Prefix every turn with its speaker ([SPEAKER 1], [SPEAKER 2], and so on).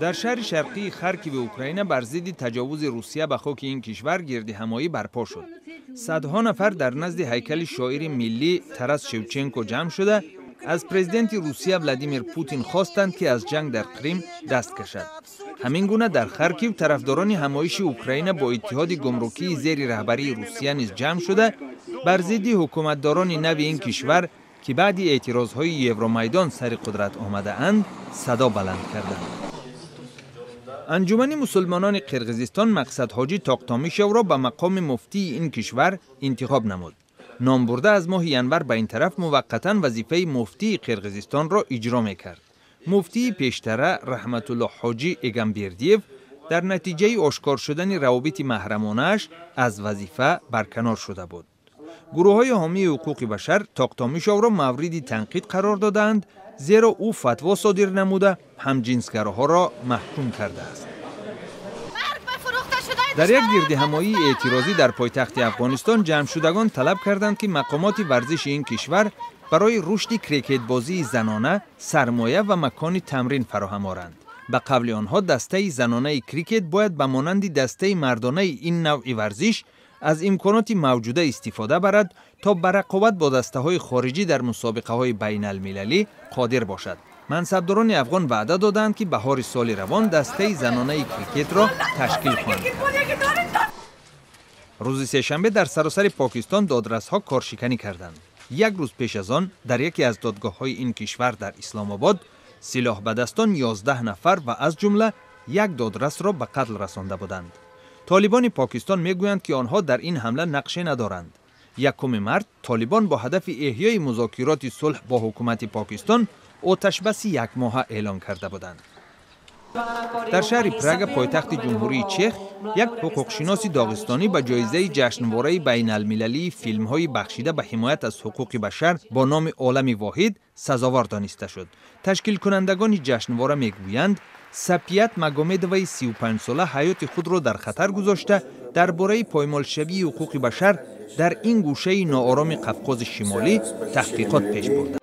[SPEAKER 1] در شهر شرقی خارکیو اوکراین بر ضد تجاوز روسیه به خاک این کشور گردهمایی برپا شد. صدها نفر در نزد هیکل شاعر ملی تراس شوچنکو جمع شده از پرزیدنت روسیه ولادیمیر پوتین خواستند که از جنگ در کریم دست کشد. همین گونه در خارکیو طرفداران همایش اوکراین با اتحاد گمرکی زیر رهبری روسیه نیز جمع شده بر ضد حکومتداران نو این کشور که بعد اعتراضهای یورومیدان سر قدرت آمده اند صدا بلند کردند. انجمن مسلمانان قرقیزستان مقصد حاجی تاقتامیشو را به مقام مفتی این کشور انتخاب نمود. نام برده از ماه ینور به این طرف موقتا وظیفه مفتی قرقیزستان را اجرا میکرد. مفتی پیشتره رحمت الله حاجی ایگامبردیو در نتیجه آشکار شدن روابط محرمانه‌اش از وظیفه برکنار شده بود. گروه‌های حامی حقوق بشر تاقتامیشو را مورد تنقید قرار دادند زیرا او فتوا صادر نموده همجنسگراها را محکوم کرده است. در یک گردهمایی اعتراضی در پایتخت افغانستان جمع شدگان طلب کردند که مقامات ورزش این کشور برای رشد کریکت بازی زنانه سرمایه و مکان تمرین فراهم آورند. به قول آنها دسته زنانه کریکت باید به مانند دسته مردانه این نوع ورزش از امکانات موجوده استفاده برد تا بر رقابت با دسته‌های خارجی در مسابقه‌های بین المللی قادر باشد. منصبداران افغان وعده دادند که بهار سال روان دسته زنانه کریکت را تشکیل کنند. روز سه‌شنبه در سراسر پاکستان دادرس‌ها کارشکنی کردند. یک روز پیش از آن در یکی از دادگاه‌های این کشور در اسلام آباد سلاح به دستان 11 نفر و از جمله یک دادرس را به قتل رسانده بودند. طالبان پاکستان میگویند که آنها در این حمله نقشه ندارند. یکم مارس طالبان با هدف احیای مذاکرات صلح با حکومت پاکستان آتشبس یک ماهه اعلام کرده بودند. در شهر پراگ پایتخت جمهوری چخ یک حقوقشناس داغستانی به جایزه جشنواره بین المللی فیلم‌های بخشیده به حمایت از حقوق بشر با نام عالم واحد سزاوار دانسته شد. تشکیل کنندگان جشنواره میگویند سپیت مگامدوی 35 ساله حیات خود را در خطر گذاشته درباره پایمالشوی حقوق بشر در این گوشه ناآرام قفقاز شمالی تحقیقات پیش برده.